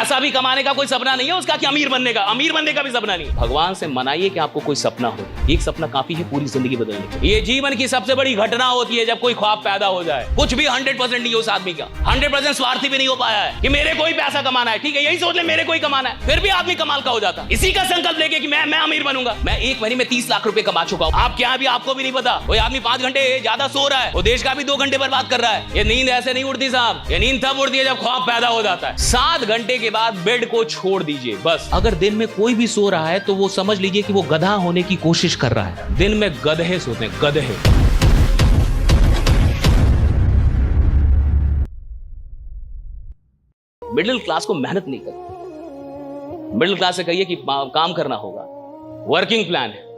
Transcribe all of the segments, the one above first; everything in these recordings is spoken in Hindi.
पैसा भी कमाने का कोई सपना नहीं है उसका कि अमीर बनने का भी सपना नहीं। भगवान से मनाइए कि आपको कोई सपना हो, एक सपना काफी है पूरी जिंदगी बदलने के। ये जीवन की सबसे बड़ी घटना होती है जब कोई ख्वाब पैदा हो जाए। कुछ भी 100% नहीं है उस आदमी का, 100% स्वार्थी भी नहीं हो पाया है कि मेरे को ही पैसा कमाना है। ठीक है, यही सोच ले मेरे को ही कमाना है, फिर भी आदमी कमाल का हो जाता। इसी का संकल्प लेके कि मैं अमीर बनूंगा। मैं एक महीने में 30 लाख रुपए कमा चुका हूँ। आप क्या भी आपको भी नहीं पता। कोई आदमी 5 घंटे ज्यादा सो रहा है, वो देश का भी 2 घंटे बर्बाद कर रहा है। ये नींद ऐसे नहीं उड़ती साहब, ये नींद तब उड़ती है जब ख्वाब पैदा हो जाता है। 7 घंटे के बाद बेड को छोड़ दीजिए बस। अगर दिन में कोई भी सो रहा है तो वो समझ लीजिए कि वो गधा होने की कोशिश कर रहा है। दिन में गधे सोते हैं, गधे। मिडिल क्लास को मेहनत नहीं करती। मिडिल क्लास से कहिए कि काम करना होगा, वर्किंग प्लान है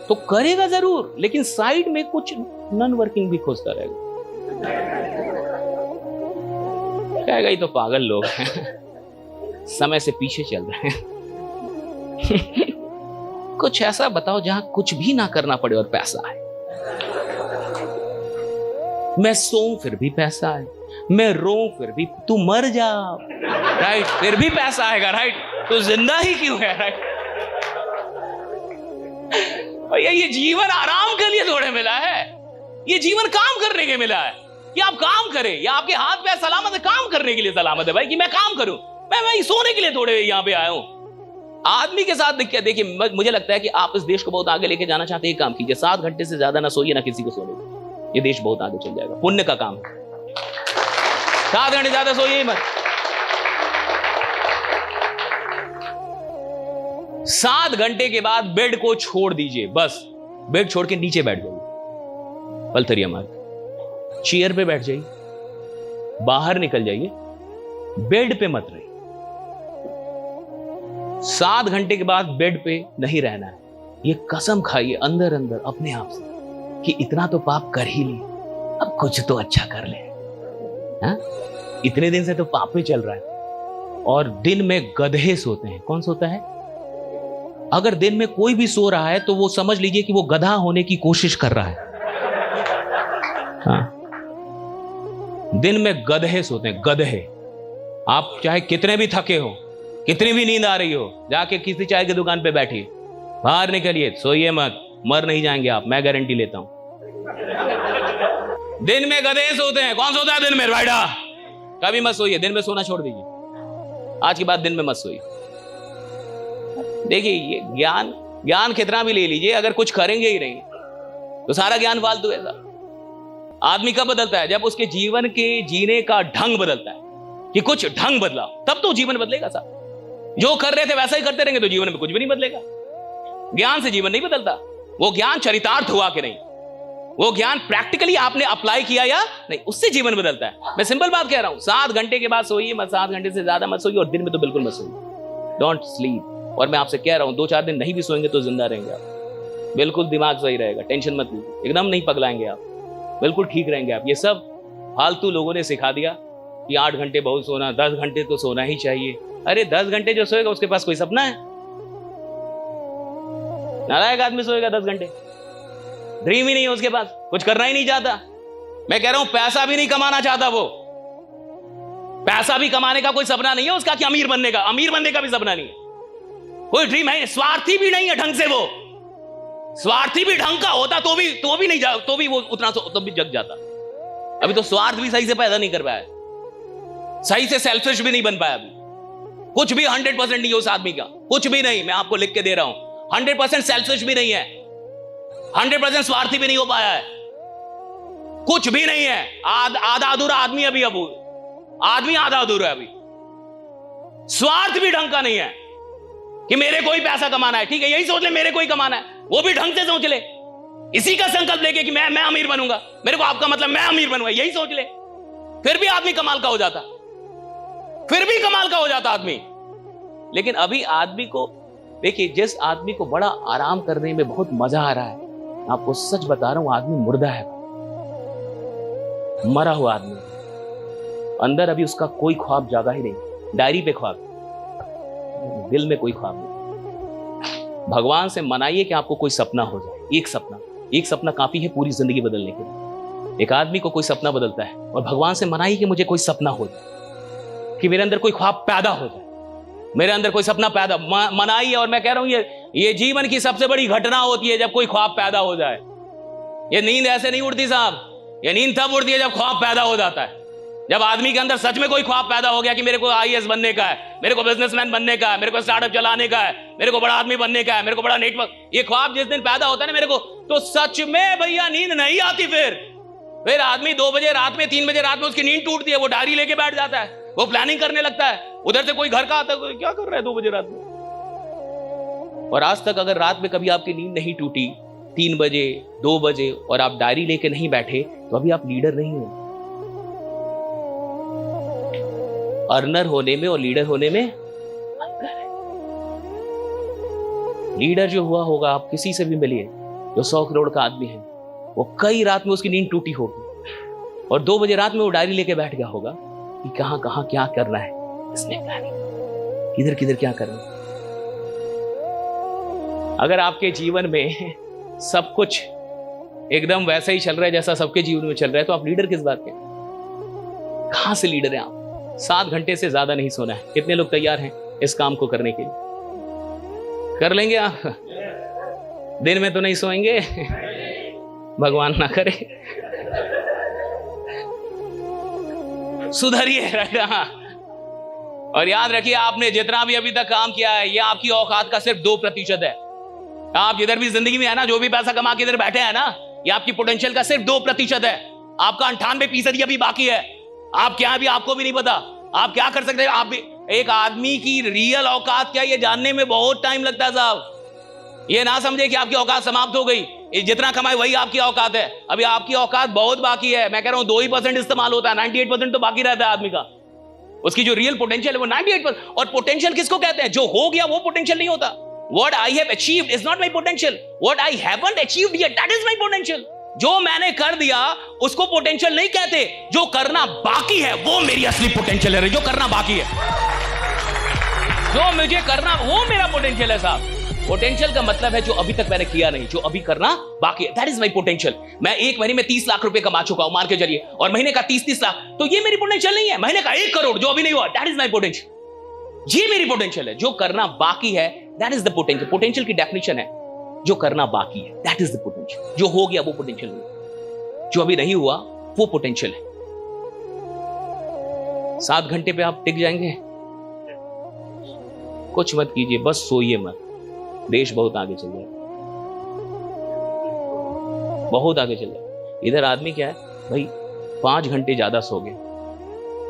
तो करेगा जरूर, लेकिन साइड में कुछ नॉन वर्किंग भी खोजता रहेगा। कहेगा ये तो पागल लोग हैं, समय से पीछे चल रहे हैं। कुछ ऐसा बताओ जहां कुछ भी ना करना पड़े और पैसा आए। मैं सोऊं फिर भी पैसा आए, मैं रोऊं फिर भी, तू मर जा राइट, फिर भी पैसा आएगा राइट, तो जिंदा ही क्यों है राइट। भैया ये जीवन आराम के लिए थोड़े मिला है, ये जीवन काम करने के मिला है कि आप काम करें, या आपके हाथ पैर सलामत है काम करने के लिए सलामत है भाई, कि मैं काम करूं। मैं सोने के लिए थोड़े यहां पे आया हूं। आदमी के साथ देखिए मुझे लगता है कि आप इस देश को बहुत आगे लेके जाना चाहते हैं, काम कीजिए। 7 घंटे से ज्यादा ना सोइए, ना किसी को सोने दीजिए, ये देश बहुत आगे चल जाएगा। पुण्य का काम है, 7 घंटे ज्यादा सोइए मत। 7 घंटे के बाद बेड को छोड़ दीजिए बस। बेड छोड़ के नीचे बैठ जाइए, पलथरिया मार, चेयर पे बैठ जाइए, बाहर निकल जाइए, बेड पे मत रहिए। 7 घंटे के बाद बेड पे नहीं रहना है। ये कसम खाइए अंदर अंदर अपने आप से कि इतना तो पाप कर ही लिए, अब कुछ तो अच्छा कर ले। हा? इतने दिन से तो पाप में चल रहा है। और दिन में गधे सोते हैं। कौन सोता है? अगर दिन में कोई भी सो रहा है तो वो समझ लीजिए कि वो गधा होने की कोशिश कर रहा है। हाँ। दिन में गधे सोते हैं, गधे। आप चाहे कितने भी थके हो, कितनी भी नींद आ रही हो, जाके किसी चाय की दुकान पे बैठिए, बाहर निकलिए, सोइए मत, मर नहीं जाएंगे आप, मैं गारंटी लेता हूं। दिन में गधे सोते हैं। कौन सोता है दिन में? राइडा। कभी मत सोइए, दिन में सोना छोड़ दीजिए। आज के बाद दिन में मत सोइए। देखिए ये ज्ञान कितना भी ले लीजिए, अगर कुछ करेंगे ही नहीं तो सारा ज्ञान फालतू है। आदमी कब बदलता है? जब उसके जीवन के जीने का ढंग बदलता है, कि कुछ ढंग बदला, तब तो जीवन बदलेगा साहब। जो कर रहे थे वैसा ही करते रहेंगे तो जीवन में कुछ भी नहीं बदलेगा। ज्ञान से जीवन नहीं बदलता, वो ज्ञान चरितार्थ हुआ कि नहीं, वो ज्ञान प्रैक्टिकली आपने अप्लाई किया या नहीं, उससे जीवन बदलता है। मैं सिंपल बात कह रहा हूं, 7 घंटे के बाद सोइए मत, 7 घंटे से ज्यादा मत सोइए, और दिन में तो बिल्कुल मत सोइए। Don't sleep. और मैं आपसे कह रहा हूं 2-4 दिन नहीं भी सोएंगे तो जिंदा रहेंगे आप, बिल्कुल दिमाग सही रहेगा, टेंशन मत लीजिए, एकदम नहीं पगलाएंगे आप, बिल्कुल ठीक रहेंगे आप। ये सब फालतू लोगों ने सिखा दिया कि 8 घंटे बहुत सोना, 10 घंटे तो सोना ही चाहिए। अरे 10 घंटे जो सोएगा उसके पास कोई सपना है? नालायक आदमी सोएगा 10 घंटे, ड्रीम ही नहीं है उसके पास, कुछ करना ही नहीं चाहता। मैं कह रहा हूं पैसा भी नहीं कमाना चाहता वो, पैसा भी कमाने का कोई सपना नहीं है उसका कि अमीर बनने का भी सपना नहीं है, कोई ड्रीम है। स्वार्थी भी नहीं है ढंग से वो, स्वार्थी भी ढंग का होता तो भी नहीं जा, तो भी वो उतना तो भी जग जाता। अभी तो स्वार्थ भी सही से पैदा नहीं कर पाया, सही से सेल्फिश भी नहीं बन पाया। अभी कुछ भी 100% नहीं है उस आदमी का, कुछ भी नहीं। मैं आपको लिख के दे रहा हूं, 100% सेल्फिश भी नहीं है, 100% स्वार्थी भी नहीं हो पाया है, कुछ भी नहीं है। आधा अधूरा आदमी अभी, आदमी आधा अधूरा है अभी। स्वार्थ भी ढंग का नहीं है कि मेरे को ही पैसा कमाना है। ठीक है, यही सोच ले मेरे को ही कमाना है, वो भी ढंग से सोच ले। इसी का संकल्प लेके कि मैं अमीर बनूंगा, मेरे को आपका मतलब मैं अमीर बनूंगा, यही सोच ले, फिर भी आदमी कमाल का हो जाता, फिर भी कमाल का हो जाता आदमी। लेकिन अभी आदमी को देखिए, जिस आदमी को बड़ा आराम करने में बहुत मजा आ रहा है, आपको सच बता रहा हूं, आदमी मुर्दा है, मरा हुआ आदमी। अंदर अभी उसका कोई ख्वाब जागा ही नहीं, डायरी पे ख्वाब, दिल में कोई ख्वाब नहीं। भगवान से मनाइए कि आपको कोई सपना हो जाए, एक सपना काफी है पूरी जिंदगी बदलने के लिए। एक आदमी को कोई सपना बदलता है, और भगवान से मनाइए कि मुझे कोई सपना हो जाए। कि मेरे अंदर कोई ख्वाब पैदा हो जाए, मेरे अंदर कोई सपना पैदा मनाई है। और मैं कह रहा हूं ये जीवन की सबसे बड़ी घटना होती है जब कोई ख्वाब पैदा हो जाए। ये नींद ऐसे नहीं उड़ती साहब, ये नींद तब उड़ती है जब ख्वाब पैदा हो जाता है। जब आदमी के अंदर सच में कोई ख्वाब पैदा हो गया कि मेरे को आईएएस बनने का है, मेरे को बिजनेसमैन बनने का है, मेरे को स्टार्टअप चलाने का है, मेरे को बड़ा आदमी बनने का है, मेरे को बड़ा नेटवर्क, ये ख्वाब जिस दिन पैदा होता है ना मेरे को, तो सच में भैया नींद नहीं आती। फिर आदमी 2 बजे रात में, 3 बजे रात में उसकी नींद टूटती है, वो डायरी लेके बैठ जाता है, वो प्लानिंग करने लगता है। उधर से कोई घर का आता है, क्या कर रहा है 2 बजे रात में। और आज तक अगर रात में कभी आपकी नींद नहीं टूटी 3 बजे 2 बजे और आप डायरी लेके नहीं बैठे, तो अभी आप लीडर नहीं हो। अर्नर होने में और लीडर होने में अंतर है। लीडर जो हुआ होगा, आप किसी से भी मिलिए जो 100 करोड़ का आदमी है, वो कई रात में उसकी नींद टूटी होगी और 2 बजे रात में वो डायरी लेके बैठ गया होगा कि कहां कहां क्या करना है, इसने प्लानिंग, किधर किधर क्या करना है। अगर आपके जीवन में सब कुछ एकदम वैसा ही चल रहा है जैसा सबके जीवन में चल रहा है, तो आप लीडर किस बात के? कहां से लीडर हैं आप? 7 घंटे से ज्यादा नहीं सोना है। कितने लोग तैयार हैं इस काम को करने के लिए? कर लेंगे आप? दिन में तो नहीं सोएंगे, भगवान ना करे। सुधरिए। और याद रखिए, आपने जितना भी अभी तक काम किया है, ये आपकी औकात का सिर्फ 2% है। आप जिधर भी जिंदगी में है ना, जो भी पैसा कमा के इधर बैठे हैं ना, ये आपकी पोटेंशियल का सिर्फ 2% है। आपका 98% अभी बाकी है। आप क्या भी आपको भी नहीं पता आप क्या कर सकते हैं। आप भी, एक आदमी की रियल औकात क्या, ये जानने में बहुत टाइम लगता है साहब। ये ना समझे कि आपकी औकात समाप्त हो गई, जितना कमाए वही आपकी औकात है। अभी आपकी औकात बहुत बाकी है। मैं कह रहा हूं 2% इस्तेमाल होता है, 98% तो बाकी रहता है आदमी का। उसकी जो रियल पोटेंशियल है वो 98%। और पोटेंशियल किसको कहते हैं? जो हो गया वो पोटेंशियल नहीं होता। What I have achieved is not my potential. What I haven't achieved yet, that is my potential. जो मैंने कर दिया उसको पोटेंशियल नहीं कहते, जो करना बाकी है वो मेरी असली पोटेंशियल है। जो करना बाकी है, जो मुझे करना, वो मेरा पोटेंशियल है साहब। पोटेंशियल का मतलब है जो अभी तक मैंने किया नहीं, जो अभी करना बाकी है, दैट इज माई पोटेंशियल। मैं 1 महीने में 30 लाख रुपए कमा चुका हूं मान के चलिए, और महीने का 30 लाख, तो ये मेरी पोटेंशियल नहीं है। महीने का 1 करोड़ जो अभी नहीं हुआ, दैट इज माई पोटेंशियल। ये मेरी पोटेंशियल है। जो करना बाकी है, that is the potential. Potential की डेफिनेशन है जो करना बाकी है, दैट इज द पोटेंशियल। जो हो गया वो पोटेंशियल नहीं, जो अभी नहीं हुआ वो पोटेंशियल है। 7 घंटे पे आप टिक जाएंगे? कुछ मत कीजिए, बस सोइए मत। देश बहुत आगे चल जाए, बहुत आगे चल जाए। इधर आदमी क्या है भाई, 5 घंटे ज्यादा सो गए।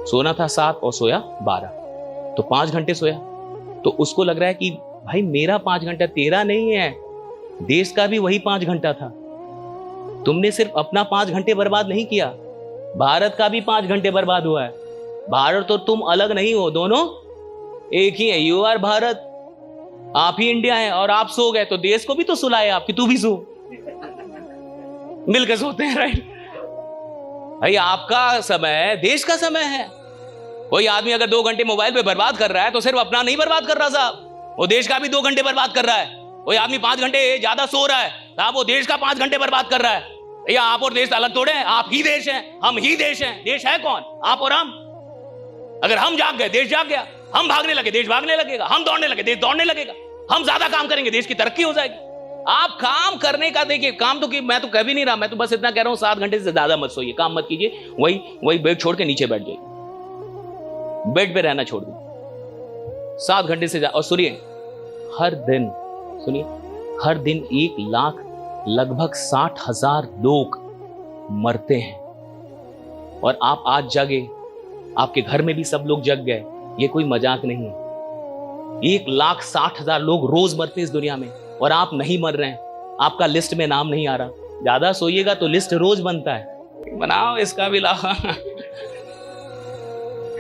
सोना था 7 और सोया 12, तो 5 घंटे सोया। तो उसको लग रहा है कि भाई मेरा 5 घंटा, तेरा नहीं है, देश का भी वही 5 घंटा था। तुमने सिर्फ अपना 5 घंटे बर्बाद नहीं किया, भारत का भी 5 घंटे बर्बाद हुआ है। भारत और तुम अलग नहीं हो, दोनों एक ही है। यू आर भारत, आप ही इंडिया है। और आप सो गए तो देश को भी तो सुलाए आप कि तू भी सो। मिलकर सोते हैं, राइट भाई। आपका समय देश का समय है। कोई आदमी अगर 2 घंटे मोबाइल पे बर्बाद कर रहा है तो सिर्फ अपना नहीं बर्बाद कर रहा साहब, वो देश का भी 2 घंटे बर्बाद कर रहा है। कोई आदमी 5 घंटे ज्यादा सो रहा है साहब, वो देश का 5 घंटे बर्बाद कर रहा है। या आप और देश अलग थोड़े हैं, आप ही देश हैं, हम ही देश हैं। देश है कौन? आप और हम। अगर हम जाग गए, देश जाग गया। हम भागने लगे, देश भागने लगेगा। हम दौड़ने लगे, देश दौड़ने लगेगा। हम ज्यादा काम करेंगे, देश की तरक्की हो जाएगी। आप काम करने का देखिए, काम तो कि मैं तो कह भी नहीं रहा, मैं तो बस इतना कह रहा हूं 7 घंटे से ज्यादा मत सोइए, काम मत कीजिए। वही बेड छोड़ के नीचे बैठ जाइए, बेड पे रहना छोड़ दीजिए 7 घंटे से ज्यादा। और सुनिए, हर दिन, सुनिए, हर दिन 1 लाख लगभग 60,000 लोग मरते हैं। और आप आज जगे, आपके घर में भी सब लोग जग गए, ये कोई मजाक नहीं है। 1,60,000 लोग रोज मरते हैं इस दुनिया में, और आप नहीं मर रहे हैं, आपका लिस्ट में नाम नहीं आ रहा। ज्यादा सोइएगा तो लिस्ट रोज बनता है। बनाओ इसका भी लाभ।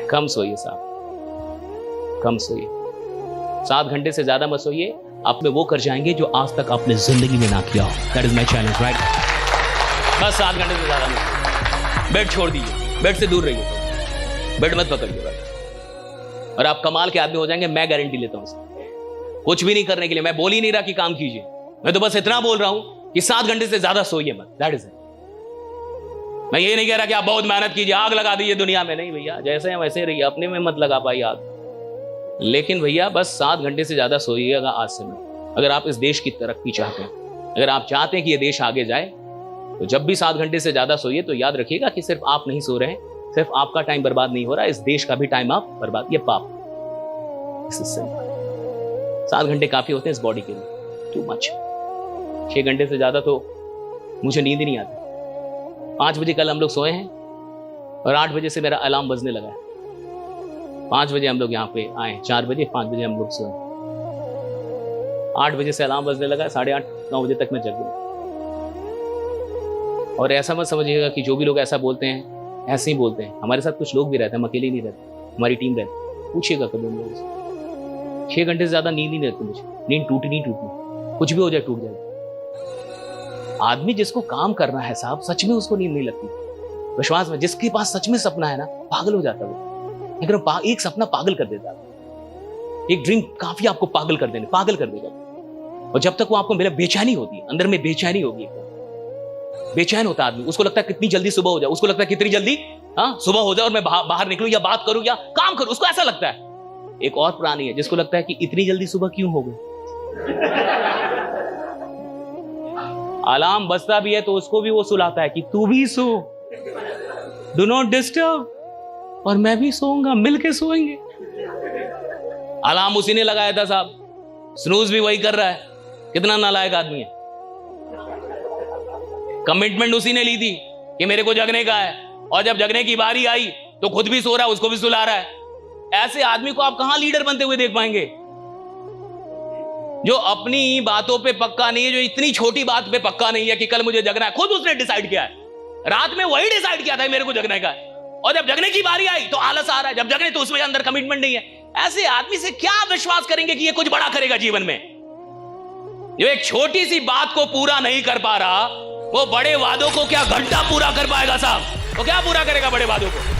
कम सोइए साहब, कम सोइए। 7 घंटे से ज्यादा मत सोइए, आप में वो कर जाएंगे जो आज तक आपने जिंदगी में ना किया हो। That is my challenge, right. बस 7 घंटे से ज्यादा मत। बेड छोड़ दीजिए, बेड से दूर रहिए, बेड मत पकड़िए बस, और आप कमाल के आदमी हो जाएंगे। मैं गारंटी लेता हूं। कुछ भी नहीं करने के लिए मैं बोल ही नहीं रहा कि काम कीजिए, मैं तो बस इतना बोल रहा हूं कि 7 घंटे से ज्यादा सोइए मत। That is it. मैं ये नहीं कह रहा कि आप बहुत मेहनत कीजिए, आग लगा दीजिए दुनिया में, नहीं भैया, जैसे हैं वैसे रहिए, अपने में मत लगा पाइए आग। लेकिन भैया बस 7 घंटे से ज्यादा सोइएगा आज से नहीं। अगर आप इस देश की तरक्की चाहते हैं, अगर आप चाहते हैं कि ये देश आगे जाए, तो जब भी 7 घंटे से ज्यादा सोइए तो याद रखिएगा कि सिर्फ आप नहीं सो रहे हैं, सिर्फ आपका टाइम बर्बाद नहीं हो रहा, इस देश का भी टाइम आप बर्बाद, ये पाप। 7 घंटे काफी होते हैं इस बॉडी के लिए, टू मच। 6 घंटे से ज्यादा तो मुझे नींद ही नहीं आती। 5 बजे कल हम लोग सोए हैं और 8 बजे से मेरा अलार्म बजने लगा है। 5 बजे हम लोग यहाँ पे आए, 4 बजे, 5 बजे हम लोग सोए, 8 बजे से अलार्म बजने लगा है, 8:30-9 बजे तक मैं जग गया। और ऐसा मत समझिएगा कि जो भी लोग ऐसा बोलते हैं ऐसे ही बोलते हैं, हमारे साथ कुछ लोग भी रहते हैं, हम अकेले नहीं रहते, हमारी टीम रहती है, पूछिएगा कभी उन लोगों से। 6 घंटे से ज्यादा नींद ही नहीं रहती मुझे, नींद टूटी नहीं टूटनी, कुछ भी हो जाए टूट जाए। आदमी जिसको काम करना है साहब, सच में उसको नींद नहीं लगती, विश्वास में। जिसके पास सच में सपना है ना, पागल हो जाता है वो। अगर एक सपना पागल कर देता है, एक ड्रीम काफी आपको पागल कर देने, पागल कर देगा। और जब तक वो आपको मिले, बेचैनी होती है अंदर में, बेचैनी होगी, बेचैन होता है आदमी। उसको लगता है कितनी जल्दी सुबह हो जाए, उसको लगता है कितनी जल्दी सुबह हो जाए और मैं बाहर निकलूं या बात करूं या काम करूं, उसको ऐसा लगता है। एक और प्राणी है जिसको लगता है कि इतनी जल्दी सुबह क्यों हो गई। अलार्म बजता भी है तो उसको भी वो सुलाता है कि तू भी सो, डू नॉट डिस्टर्ब, और मैं भी सोऊंगा, मिलके सोएंगे। अलार्म उसी ने लगाया था साहब, स्नूज भी वही कर रहा है। कितना नालायक आदमी है। कमिटमेंट उसी ने ली थी कि मेरे को जगने का है, और जब जगने की बारी आई तो खुद भी सो रहा है, उसको भी सुला रहा है। ऐसे आदमी को आप कहां लीडर बनते हुए देख पाएंगे, जो अपनी बातों पे पक्का नहीं है, जो इतनी छोटी बात पे पक्का नहीं है कि कल मुझे जगना है। खुद उसने डिसाइड किया है, रात में वही डिसाइड किया था मेरे को जगने का है, और जब जगने की बारी आई तो आलस आ रहा है, जब जगने तो उसमें अंदर कमिटमेंट नहीं है। ऐसे आदमी से क्या विश्वास करेंगे कि ये कुछ बड़ा करेगा जीवन में। जो एक छोटी सी बात को पूरा नहीं कर पा रहा, वो बड़े वादों को क्या घंटा पूरा कर पाएगा साहब? वो क्या पूरा करेगा बड़े वादों को?